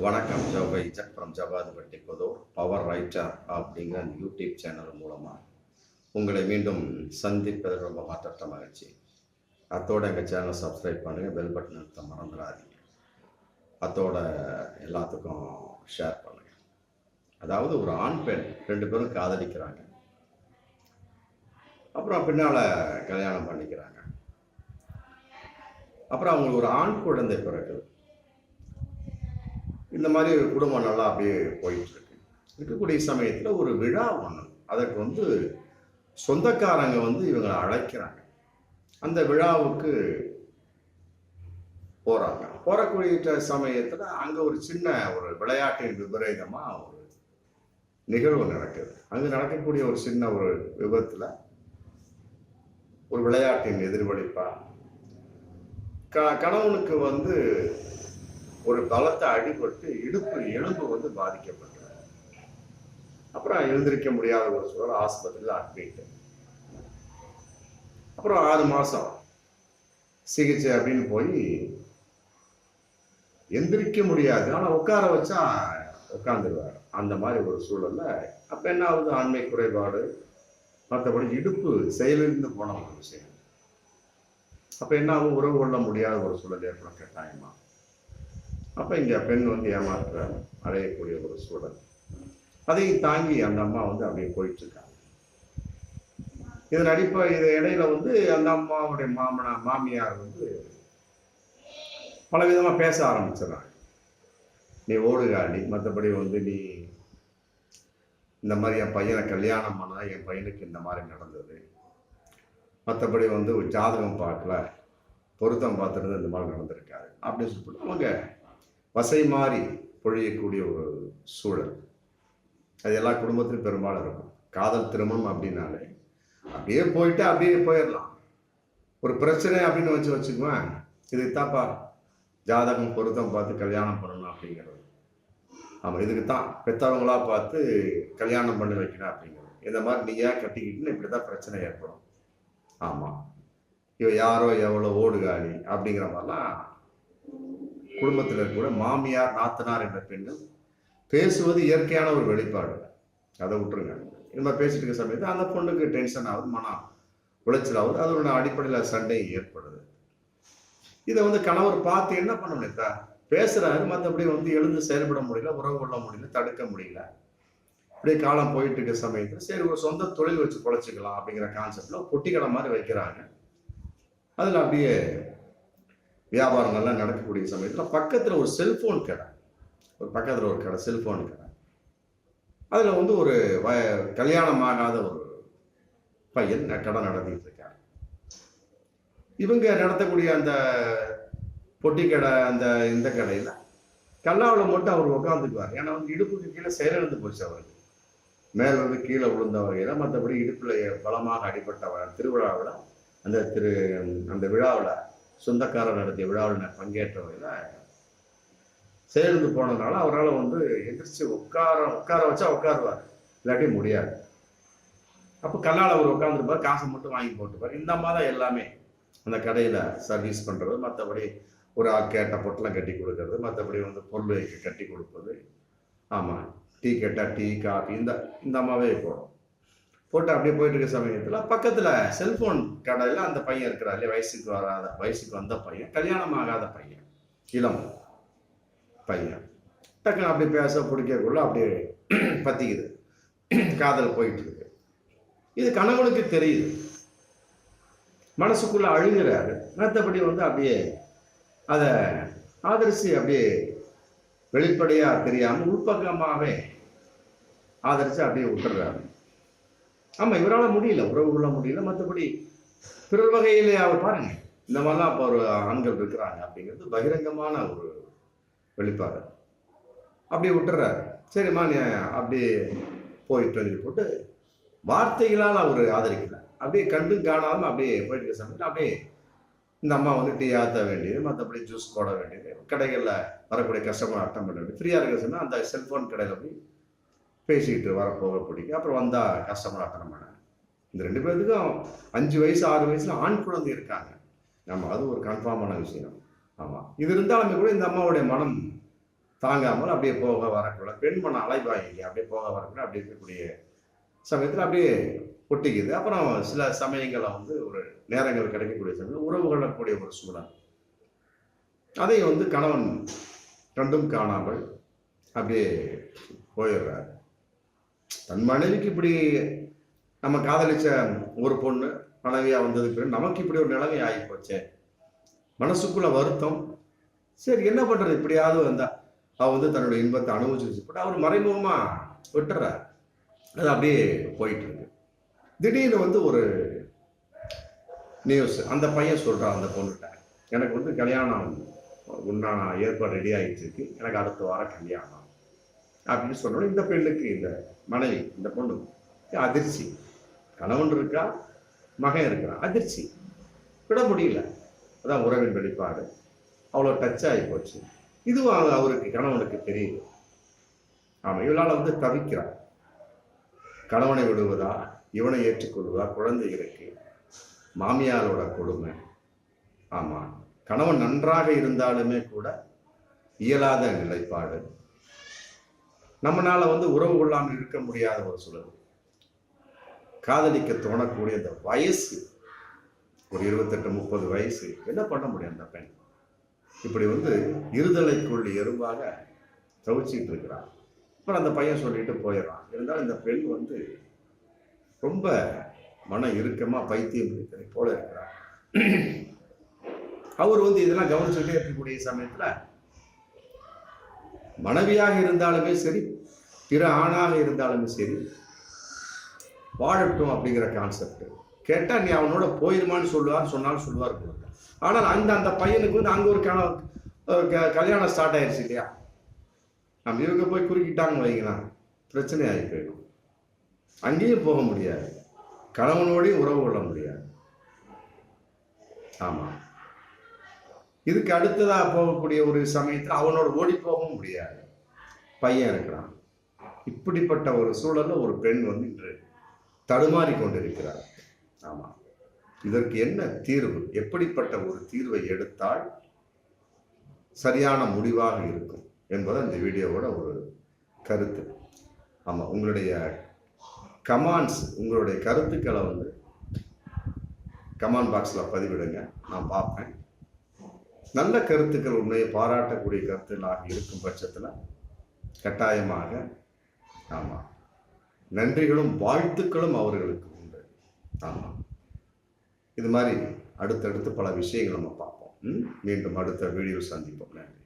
வணக்கம். ஜவை Z from Javadhupatti Pudur power writer அப்படிங்கிற அந்த யூடியூப் சேனல் மூலமாக உங்களை மீண்டும் சந்திப்பதில் ரொம்ப மாற்றற்ற மகிழ்ச்சி. அத்தோட எங்கள் சேனலை சப்ஸ்கிரைப் பண்ணுங்கள், பெல் பட்டன் அழுத்த மறந்துடாதீங்க. அத்தோட எல்லாத்துக்கும் ஷேர் பண்ணுங்கள். அதாவது ஒரு ஆண் பெண் 2 பேரும் காதலிக்கிறாங்க. அப்புறம் பின்னால் கல்யாணம் பண்ணிக்கிறாங்க. அப்புறம் அவங்களுக்கு ஒரு ஆண் குழந்தை பிறகு இந்த மாதிரி குடும்பம் நல்லா அப்படியே போயிட்டு இருக்கு. இருக்கக்கூடிய சமயத்தில் ஒரு விழா ஒன்று, அதற்கு சொந்தக்காரங்க இவங்களை அழைக்கிறாங்க. அந்த விழாவுக்கு போறாங்க. போறக்கூடிய சமயத்தில் அங்கே ஒரு சின்ன ஒரு விளையாட்டின் விபரீதமாக ஒரு நிகழ்வு நடக்குது. அங்கே நடக்கக்கூடிய ஒரு சின்ன ஒரு விபத்தில் ஒரு விளையாட்டின் எதிர்வலிப்பா கணவனுக்கு ஒரு பலத்த அடிபட்டு இடுப்பு எலும்பு பாதிக்கப்பட்டது. அப்புறம் எழுந்திருக்க முடியாத ஒரு சூழல், ஆஸ்பத்திரியில் அட்மிட். அப்புறம் 6 மாசம் சிகிச்சை அப்படின்னு போய் எந்திரிக்க முடியாது, ஆனா உட்கார வச்சா உட்காந்துருவார். அந்த மாதிரி ஒரு சூழல்ல அப்ப என்ன ஆகுது, ஆண்மை குறைபாடு, மற்றபடி இடுப்பு செயலிருந்து போன ஒரு விஷயம். அப்ப என்ன ஆகும், உறவு கொள்ள முடியாத ஒரு சூழல் ஏற்படும் கட்டாயமா. அப்ப இங்க பெண் ஏமாற்ற அடையக்கூடிய ஒரு சூழல். அதை தாங்கி அந்த அம்மா அப்படியே போயிட்டு இருக்காங்க. இதன் இது இடையில அந்த அம்மாவுடைய மாமியார் பல விதமா பேச ஆரம்பிச்சிடறாங்க. நீ ஓடுகாடி, மற்றபடி நீ இந்த மாதிரி என் பையனை கல்யாணம் பண்ணா என் பையனுக்கு இந்த மாதிரி நடந்தது, மற்றபடி ஒரு ஜாதகம் பார்க்கல, பொருத்தம் பார்த்துருந்து இந்த மாதிரி நடந்திருக்காரு அப்படின்னு சொல்லிட்டு அவங்க வசை மாறி பொழியக்கூடிய ஒரு சூழல். அது எல்லா குடும்பத்திலும் பெரும்பாலும் இருக்கும். காதல் திருமணம் அப்படின்னாலே அப்படியே போயிட்டு அப்படியே போயிடலாம். ஒரு பிரச்சனை அப்படின்னு வச்சுக்குவேன், இது தாப்பா ஜாதகம் பொருத்தம் பார்த்து கல்யாணம் பண்ணணும் அப்படிங்கிறது. ஆமாம், இதுக்கு தான் பெற்றவங்களா பார்த்து கல்யாணம் பண்ணி வைக்கணும் அப்படிங்கிறது. இந்த மாதிரி நீ ஏன் கட்டிக்கிட்டுன்னு இப்படி தான் பிரச்சனை ஏற்படும். ஆமாம், இவ யாரோ எவ்வளோ ஓடுகாலி அப்படிங்கிற மாதிரிலாம் குடும்பத்தில் இருக்கக்கூட மாமியார் நாத்தனார் என்ற பெண்கள் பேசுவது இயற்கையான ஒரு வெளிப்பாடு. அதை விட்டுருங்க. இந்த மாதிரி பேசிட்டு இருக்க சமயத்தில் அந்த பொண்ணுக்கு டென்ஷன் ஆகுது, மன உளைச்சல் ஆகுது, அதோட அடிப்படையில் சண்டை ஏற்படுது. இதை கணவர் பார்த்து என்ன பண்ண முடியல, பேசுறாரு, மற்றபடி எழுந்து செயல்பட முடியல, உறவு கொள்ள முடியல, தடுக்க முடியல. அப்படியே காலம் போயிட்டு இருக்க சமயத்தில் சரி ஒரு சொந்த தொழில் வச்சு பொழைச்சிக்கலாம் அப்படிங்கிற கான்செப்ட்ல பொட்டி கடை மாதிரி வைக்கிறாங்க. அதில் அப்படியே வியாபாரங்கள்லாம் நடக்கக்கூடிய சமயத்தில் பக்கத்தில் ஒரு செல்போன் கடை, பக்கத்தில் ஒரு கடை, செல்போன் கடை. அதில் ஒரு கல்யாணம் ஆகாத ஒரு பையன் கடை நடத்திட்டு இருக்காரு. இவங்க நடத்தக்கூடிய அந்த பொட்டி கடை, இந்த கடையில் கல்லாவில் மட்டும் அவர் உட்காந்துக்குவார். ஏன்னா இடுப்புக்கு கீழே செயலிழந்து போச்சு. அவருக்கு மேலிருந்து கீழே விழுந்த வகையில், மற்றபடி இடுப்பில் பலமாக அடிபட்டவர். திருவிழாவில் அந்த விழாவில் சொந்தக்காரர் நடத்திய விழாவில் பங்கேற்ற வகையில் சேர்ந்து போனதுனால அவரால் எந்திரிச்சு உட்கார வச்சா உட்காருவார், இல்லாட்டி முடியாது. அப்போ கல்லால் அவர் உட்காந்துருப்பார், காசை மட்டும் வாங்கி போட்டுப்பார். இந்த அம்மா தான் எல்லாமே அந்த கடையில் சர்வீஸ் பண்ணுறது, மற்றபடி ஒரு ஆள் கேட்ட பொட்டெல்லாம் கட்டி கொடுக்கறது, மற்றபடி பொருள் கட்டி கொடுப்பது. ஆமாம், டீ கேட்டால் டீ, காஃபி இந்த அம்மாவே போட்டு அப்படியே போயிட்டு இருக்க சமயத்தில் பக்கத்தில் செல்போன் கடையில் அந்த பையன் இருக்கிறார் இல்லையா, வயசுக்கு வந்த பையன், கல்யாணம் ஆகாத பையன், இளம் பையன். டக்குன்னு அப்படி பேச பிடிக்கக்குள்ள அப்படியே பத்திக்குது, காதல் போயிட்டு இருக்கு. இது கணவனுக்கு தெரியுது, மனசுக்குள்ள அழுகிறாரு. மற்றபடி அப்படியே அதை ஆதரிச்சு அப்படியே வெளிப்படையா தெரியாம உள்பக்கமாகவே ஆதரிச்சு அப்படியே விட்டுறாரு. ஆமா, இவரால் முடியல, உறவு கொள்ள முடியல, மற்றபடி பிறர் வகையிலே அவர் பாருங்க, இந்த மாதிரிலாம் இப்போ ஒரு ஆண்கள் இருக்கிறாங்க அப்படிங்கிறது பகிரங்கமான ஒரு வெளிப்பாடு. அப்படியே விட்டுறாரு. சரிம்மா நீ அப்படியே போயிட்டு போட்டு வார்த்தைகளால் அவர் ஆதரிக்கல, அப்படியே கண்டு காணாமல் அப்படியே போயிட்டு இருக்க சமயத்தில் அப்படியே இந்த அம்மா டீ ஆற்ற வேண்டியது, மற்றபடி ஜூஸ் போட வேண்டியது, கடைகளில் வரக்கூடிய கஸ்டமர் அட்டன் பண்ண வேண்டியது. ஃப்ரீயாக இருக்க சொன்னால் அந்த செல்ஃபோன் கடையில் போய் பேசிக்கிட்டு வரப்போக பிடிக்கும். அப்புறம் வந்தால் கஸ்டமர் அட்டன் பண்ண. இந்த 2 பேர்த்துக்கும் 5 வயசு 6 வயசுல ஆண் குழந்தை இருக்காங்க. ஆமாம், அது ஒரு கன்ஃபார்மான விஷயம். ஆமாம், இது இருந்தாலுமே கூட இந்த அம்மாவுடைய மனம் தாங்காமல் அப்படியே போக வரக்குள்ள பெண்மண அலைபாயுங்க அப்படியே போக வரக்குள்ள அப்படி இருக்கக்கூடிய சமயத்தில் அப்படியே ஒட்டிக்குது. அப்புறம் சில சமயங்களை வந்து ஒரு நேரங்கள் கிடைக்கக்கூடிய சமயம் உறவு கொள்ளக்கூடிய ஒரு சூழல். அதை வந்து கணவன் கண்டும் காணாமல் அப்படியே போயிடுறாரு. தன் மனைவிக்கு இப்படி நம்ம காதலிச்ச ஒரு பொண்ணு மனைவியா வந்ததுக்கு பிறகு நமக்கு இப்படி ஒரு நிலைமை ஆகி போச்சே, மனசுக்குள்ள வருத்தம். சரி என்ன பண்றது, இப்படியாவது வந்தா அவ வந்து தன்னுடைய இன்பத்தை அனுபவிச்சு போட்டு அவர் மறைமுகமா விட்டுறார். அது அப்படியே போயிட்டு இருக்கு. திடீர்னு வந்து ஒரு நியூஸ், அந்த பையன் சொல்றான் அந்த பொண்ணுகிட்ட, எனக்கு வந்து கல்யாணம் உண்டான ஏற்பாடு ரெடி ஆகிட்டு இருக்கு, எனக்கு அடுத்த வாரம் கல்யாணம் அப்படின்னு சொன்னோட இந்த பெண்ணுக்கு, இந்த மனைவி, இந்த பொண்ணு அதிர்ச்சி. கணவன் இருக்கா, மகன் இருக்கிறான், அதிர்ச்சி விட முடியல. அதான் உறவின் வெளிப்பாடு. அவ்வளோ டச் ஆகி போச்சு. இதுவும் அவருக்கு கணவனுக்கு தெரியுது. ஆமா, இவளால் வந்து தவிக்கிறார். கணவனை விடுவதா, இவனை ஏற்றுக்கொள்வதா, குழந்தைகளுக்கு மாமியாரோட கொடுமை. ஆமா, கணவன் நன்றாக இருந்தாலுமே கூட இயலாத நிலைப்பாடு. நம்மளால வந்து உறவு கொள்ளாமல் இருக்க முடியாத ஒரு சூழல். காதலிக்க தோணக்கூடிய அந்த வயசு, ஒரு 28-30 வயசு, என்ன பண்ண முடியும் அந்த பெண்? இப்படி வந்து இருதலைக்குள் எறும்பாக தவிச்சிட்டு இருக்கிறான். அப்புறம் அந்த பையன் சொல்லிட்டு போயிடறான். இருந்தாலும் இந்த பெண் வந்து ரொம்ப மன இறுக்கமா பைத்தியம் இருக்கிறதை போல இருக்கிறார். அவர் வந்து இதெல்லாம் கவனிச்சுட்டே இருக்கக்கூடிய சமயத்துல மனைவியாக இருந்தாலுமே சரி, பிற ஆணாக இருந்தாலுமே சரி, வாழட்டும் அப்படிங்கிற கான்செப்ட். கேட்டா நீ அவனோட போயிருமான்னு சொன்னாலும் சொல்லுவார் போல. ஆனால் அந்த பையனுக்கு வந்து அங்க ஒரு கல்யாணம் ஸ்டார்ட் ஆயிடுச்சு இல்லையா, நம்ம இவங்க போய் குறுக்கிட்டாங்க வைங்களா, பிரச்சனை ஆகி போயிடும். அங்கேயும் போக முடியாது, கணவனோடையும் உறவு கொள்ள முடியாது. ஆமா, இதுக்கு அடுத்ததா போகக்கூடிய ஒரு சமயத்தில் அவனோட ஓடி போகவும் முடியாது, பையன் இருக்கிறான். இப்படிப்பட்ட ஒரு சூழல்ல ஒரு பெண் வந்து இன்று தடுமாறி கொண்டிருக்கிறார். ஆமா, இதற்கு என்ன தீர்வு, எப்படிப்பட்ட ஒரு தீர்வை எடுத்தால் சரியான முடிவாக இருக்கும் என்பது இந்த வீடியோவோட ஒரு கருத்து. ஆமா, உங்களுடைய கமெண்ட்ஸ், உங்களுடைய கருத்துக்களை வந்து கமெண்ட் பாக்ஸில் பதிவிடுங்க, நான் பார்ப்பேன். நல்ல கருத்துக்கள், உண்மையை பாராட்டக்கூடிய கருத்துக்களாக இருக்கும் பட்சத்தில் கட்டாயமாக ஆமாம் நன்றிகளும் வாழ்த்துக்களும் அவர்களுக்கு உண்டு. ஆமாம், இது மாதிரி அடுத்தடுத்து பல விஷயங்கள் நம்ம பார்ப்போம். மீண்டும் அடுத்த வீடியோ சந்திப்போம். நன்றி.